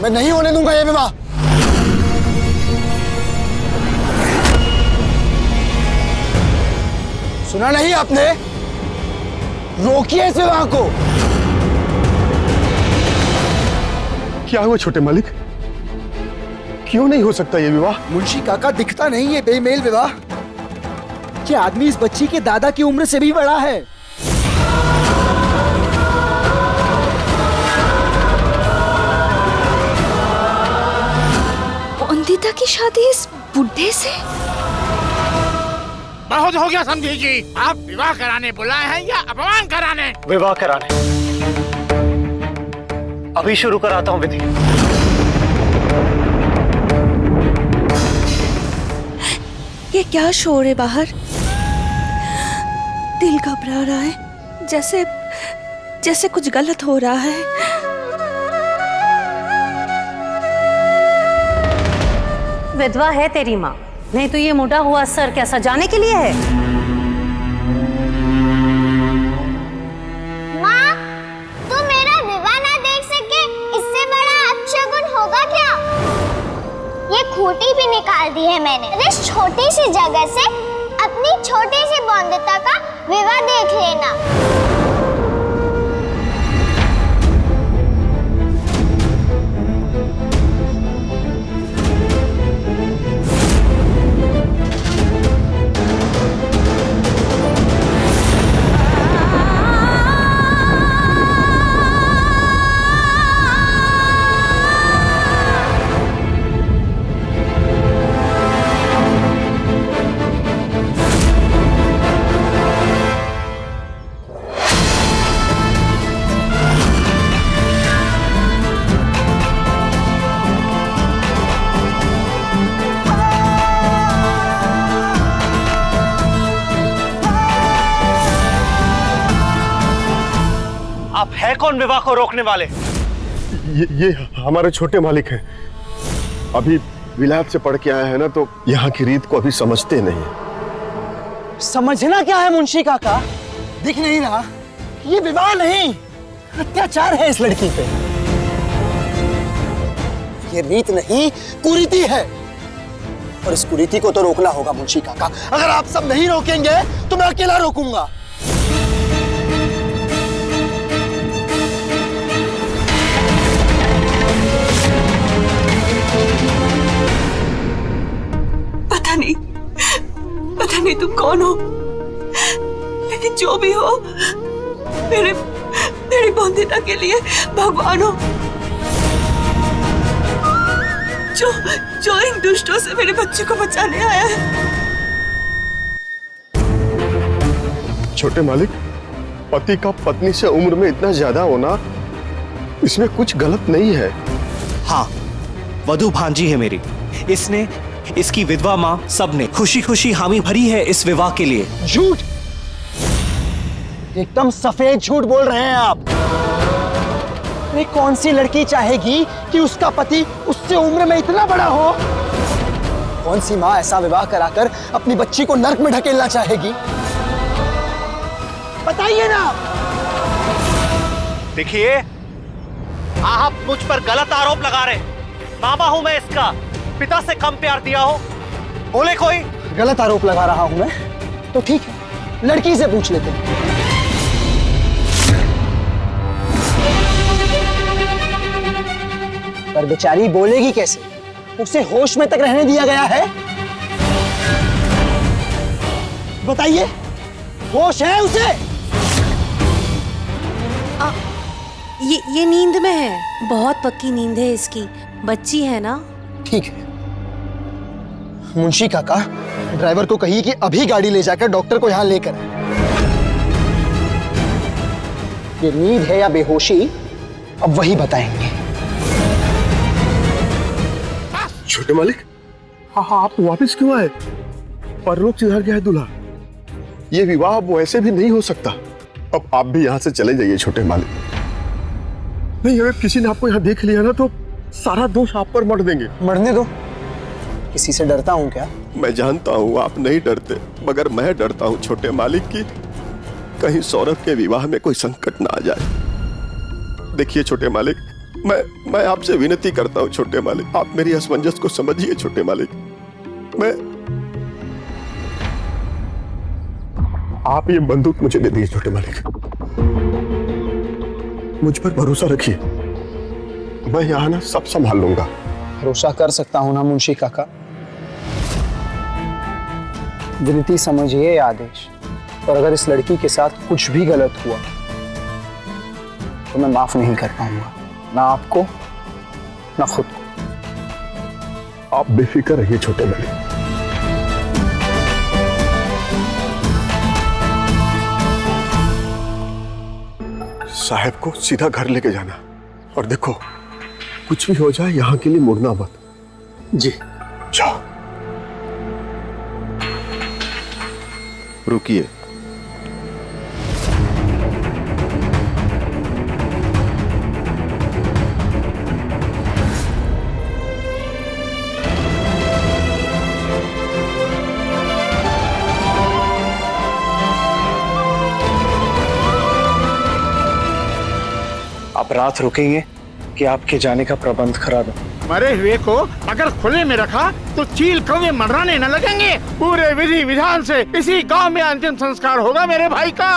मैं नहीं होने दूंगा ये विवाह। सुना नहीं आपने? रोकिए इस विवाह को। क्या हुआ छोटे मालिक, क्यों नहीं हो सकता ये विवाह? मुंशी काका दिखता नहीं है बेमेल विवाह। क्या आदमी इस बच्ची के दादा की उम्र से भी बड़ा है? वंदिता की शादी इस बुढ़े से? बहुत हो गया समझी जी, आप विवाह कराने बुलाए हैं या अपमान कराने? विवाह कराने। अभी शुरू कराता हूँ विधि। ये क्या शोर है बाहर? दिल घबरा रहा है, जैसे जैसे कुछ गलत हो रहा है। विधवा है तेरी माँ, नहीं तो ये मोटा हुआ सर क्या सजाने के लिए है? माँ, तू मेरा विवाह ना देख सके, इससे बड़ा अपशगुन होगा क्या? ये खूंटी भी निकाल दी है मैंने। इस छोटी सी जगह से अपनी छोटी सी बंधुता का विवाह देख लेना। आप है कौन विवाह को रोकने वाले? ये हमारे छोटे मालिक हैं। अभी विलायत से पढ़ के आए हैं ना, तो यहाँ की रीत को अभी समझते नहीं। समझना क्या है मुंशी काका? दिख नहीं रहा? ये विवाह नहीं, अत्याचार है इस लड़की पे। ये रीत नहीं, कुरीति है, और इस कुरीति को तो रोकना होगा मुंशी काका। अगर आप सब नहीं रोकेंगे तो मैं अकेला रोकूंगा। पता नहीं तुम कौन हो, लेकिन जो भी हो, मेरी बंदिता के लिए भगवान हो, जो इन दुष्टों से मेरे बच्चे को बचाने आया है। छोटे मालिक, पति का पत्नी से उम्र में इतना ज्यादा होना, इसमें कुछ गलत नहीं है। हाँ, वधू भांजी है मेरी। इसने, इसकी विधवा माँ, सबने खुशी खुशी हामी भरी है इस विवाह के लिए। झूठ, एकदम सफेद झूठ बोल रहे हैं आप। अरे कौन सी लड़की चाहेगी कि उसका पति उससे उम्र में इतना बड़ा हो? कौन सी माँ ऐसा विवाह कराकर अपनी बच्ची को नर्क में ढकेलना चाहेगी? बताइए ना। देखिए, आप मुझ पर गलत आरोप लगा रहे। मामा हूं मैं इसका, पिता से कम प्यार दिया हो? बोले कोई। गलत आरोप लगा रहा हूं मैं? तो ठीक है, लड़की से पूछ लेते हैं। पर बेचारी बोलेगी कैसे? उसे होश में तक रहने दिया गया है? बताइए, होश है उसे? ये नींद में है, बहुत पक्की नींद है इसकी, बच्ची है ना। ठीक है, मुंशी काका, ड्राइवर को कहिए कि अभी गाड़ी ले जाकर डॉक्टर को यहां लेकर आए। ये नींद है या बेहोशी, अब वही बताएंगे। छोटे मालिक, हाँ, आप वापस क्यों आए? परलोक सिधार गया है दूल्हा। ये विवाह अब वैसे भी नहीं हो सकता। अब आप भी यहाँ से चले जाइए छोटे मालिक। नहीं, अगर किसी ने आपको यहाँ देख लिया ना, तो सारा दोष आप पर मढ़ देंगे। मरने दो, किसी से डरता हूँ क्या? मैं जानता हूँ आप नहीं डरते, मगर मैं डरता हूँ छोटे मालिक की कहीं सौरभ के विवाह में कोई संकट ना आ जाए। देखिए छोटे मालिक, मैं आपसे विनती करता हूं छोटे मालिक, आप मेरी असमंजस को समझिए छोटे मालिक। आप ये बंदूक मुझे दे दीजिए छोटे मालिक, मुझ पर भरोसा रखिए, मैं यहाँ ना सब संभाल लूंगा। भरोसा कर सकता हूं ना मुंशी काका? विनती समझिए ये आदेश, और अगर इस लड़की के साथ कुछ भी गलत हुआ तो मैं माफ नहीं कर पाऊंगा, ना आपको ना खुद को। आप बेफिक्र रहिए छोटे मालिक। साहब को सीधा घर लेके जाना, और देखो कुछ भी हो जाए यहां के लिए मुड़ना मत। जी। जाओ। रुकिए। आप रात रुकेंगे कि आपके जाने का प्रबंध करा दूं? मरे हुए को अगर खुले में रखा तो चील कौवे मंडराने न लगेंगे। पूरे विधि विधान से इसी गांव में अंतिम संस्कार होगा मेरे भाई का।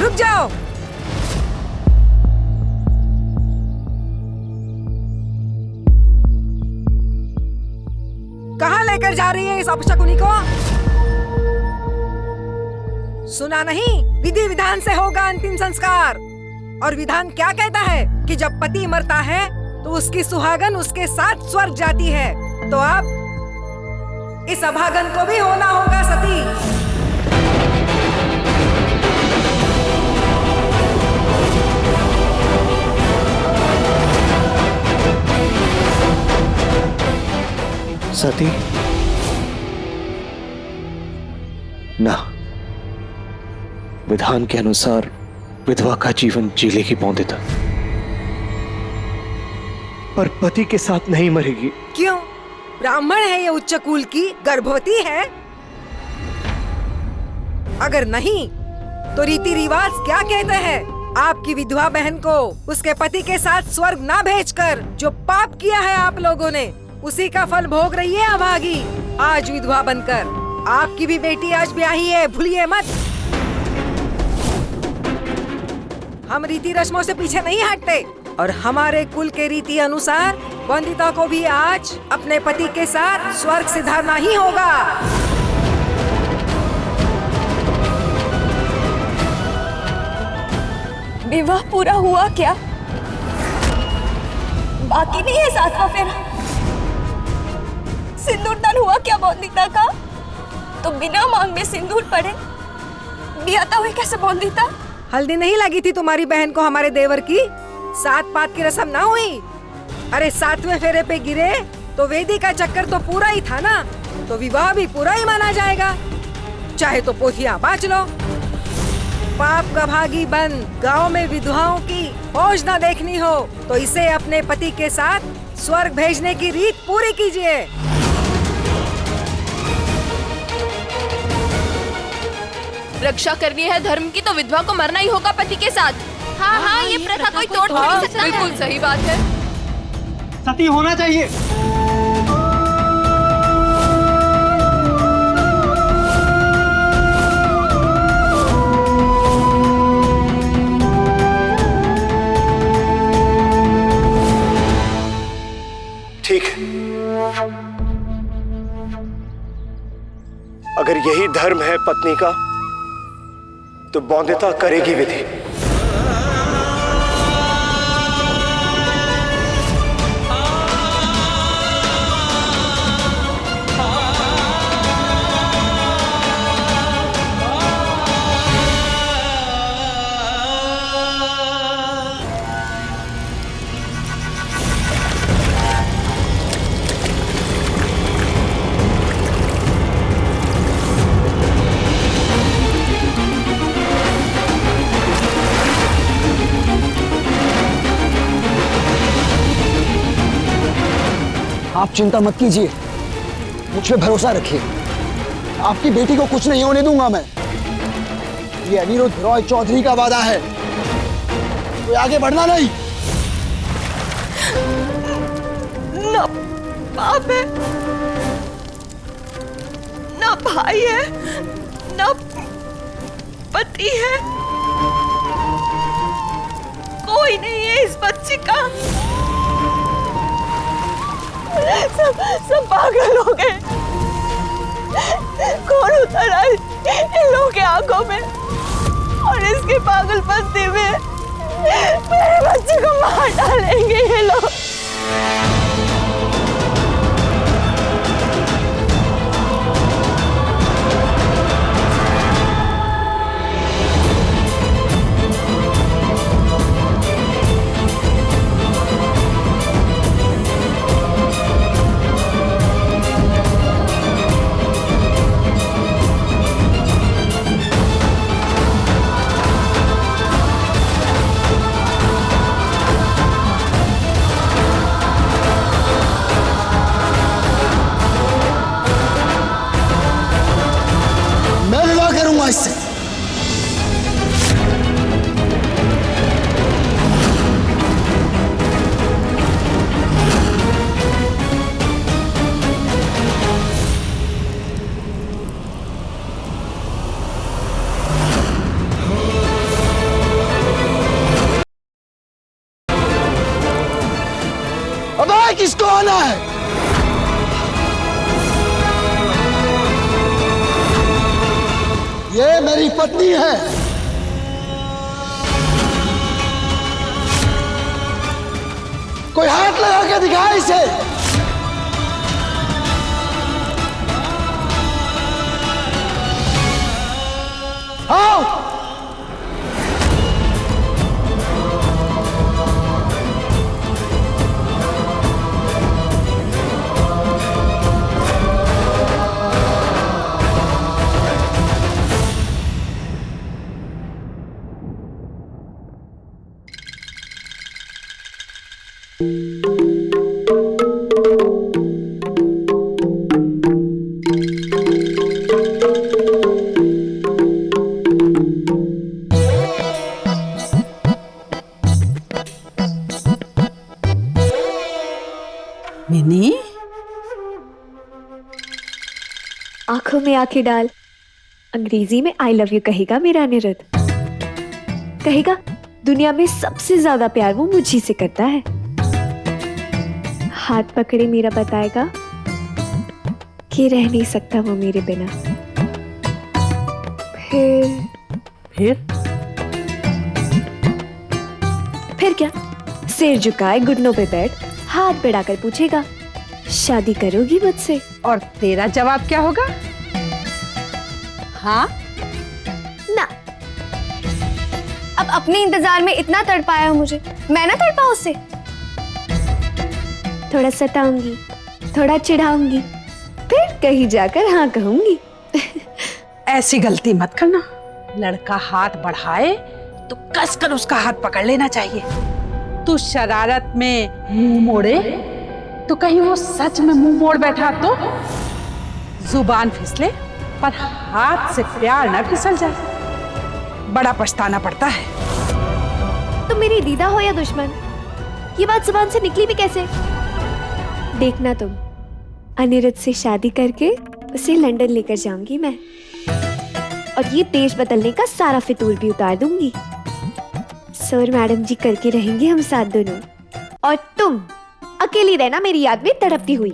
रुक जाओ। कहाँ लेकर जा रही है इस अपशकुनी को? सुना नहीं, विधि विधान से होगा अंतिम संस्कार। और विधान क्या कहता है कि जब पति मरता है तो उसकी सुहागन उसके साथ स्वर्ग जाती है। तो अब इस अभागन को भी होना होगा सती। सती ना, विधान के अनुसार विधवा का जीवन जी लेगी पौंदिता, पर पति के साथ नहीं मरेगी। क्यों? ब्राह्मण है ये, उच्च कुल की, गर्भवती है? अगर नहीं तो रीति रिवाज क्या कहते हैं? आपकी विधवा बहन को उसके पति के साथ स्वर्ग ना भेजकर जो पाप किया है आप लोगों ने, उसी का फल भोग रही है अभागी आज विधवा बनकर। आपकी भी बेटी आज ब्याही है, भूलिए मत। हम रीति रस्मों से पीछे नहीं हटते, और हमारे कुल के रीति अनुसार वंदिता को भी आज अपने पति के साथ स्वर्ग सिधारना ही होगा। विवाह पूरा हुआ क्या? बाकी नहीं है सातवां फेरा? सिंदूरदान हुआ क्या बौंदिता का? तो बिना मांग में सिंदूर पड़े बियाता हुई कैसे बौंदिता? हल्दी नहीं लगी थी तुम्हारी बहन को हमारे देवर की? 7 पात की रस्म ना हुई? अरे 7वें फेरे पे गिरे तो वेदी का चक्कर तो पूरा ही था ना, तो विवाह भी पूरा ही माना जाएगा। चाहे तो पोथियां बांच लो। पाप का भागी बन गांव में विधवाओं की फौज ना देखनी हो तो इसे अपने पति के साथ स्वर्ग भेजने की रीत पूरी कीजिए। रक्षा करनी है धर्म की तो विधवा को मरना ही होगा पति के साथ। हाँ हाँ, ये प्रथा कोई तोड़ नहीं सकता। बिल्कुल सही बात है। सती होना चाहिए। ठीक है, अगर यही धर्म है पत्नी का तो बौंदिता करेगी विधि। आप चिंता मत कीजिए, मुझ पे भरोसा रखिए। आपकी बेटी को कुछ नहीं होने दूंगा मैं। ये अनिरुद्ध रॉय चौधरी का वादा है, कोई आगे बढ़ना नहीं। ना बाप है, ना भाई है, ना पति है, कोई नहीं है इस बच्चे का। सब पागल हो गए। कौन उतर आए इन लोगों के आंखों में, और इसके पागलपंती में मेरे बच्चे को मार डालेंगे ये लोग। इससे अब किसको आना है? ये मेरी पत्नी है। कोई हाथ लगा के दिखाए इसे। आओ। मिनी, आंखों में आंखें डाल अंग्रेजी में आई लव यू कहेगा मेरा अनिरुद्ध। कहेगा दुनिया में सबसे ज्यादा प्यार वो मुझी से करता है। हाथ पकड़े मेरा बताएगा कि रह नहीं सकता वो मेरे बिना। फिर क्या, सिर झुकाए घुटनों पे बैठ हाथ बढ़ाकर पूछेगा शादी करोगी मुझसे? और तेरा जवाब क्या होगा? हाँ ना। अब अपने इंतजार में इतना तड़पाया हो मुझे, मैं ना तड़पाऊं उससे। थोड़ा सताऊंगी, थोड़ा चिढ़ाऊंगी, फिर कहीं जाकर हाँ कहूंगी। ऐसी गलती मत करना। लड़का हाथ बढ़ाए तो कसकर उसका हाथ पकड़ लेना चाहिए। तू शरारत में मुंह मोड़े तो कहीं वो सच में मुंह मोड़ बैठा तो जुबान फिसले पर हाथ से प्यार न फिसल जाए, बड़ा पछताना पड़ता है। तुम मेरी दीदा हो या दुश्मन, ये बात जुबान से निकली भी कैसे? देखना तुम, अनिरुद्ध से शादी करके उसे लंदन लेकर जाऊंगी मैं, और ये देश बदलने का सारा फितूर भी उतार दूंगी। सर मैडम जी करके रहेंगे हम साथ दोनों, और तुम अकेली रहना मेरी याद में तड़पती हुई।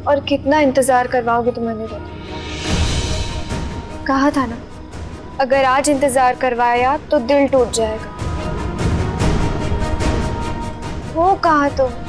और कितना इंतजार करवाओगे तुम अनिरुद्ध? कहा था ना, अगर आज इंतजार करवाया तो दिल टूट जाएगा। वो कहा तुम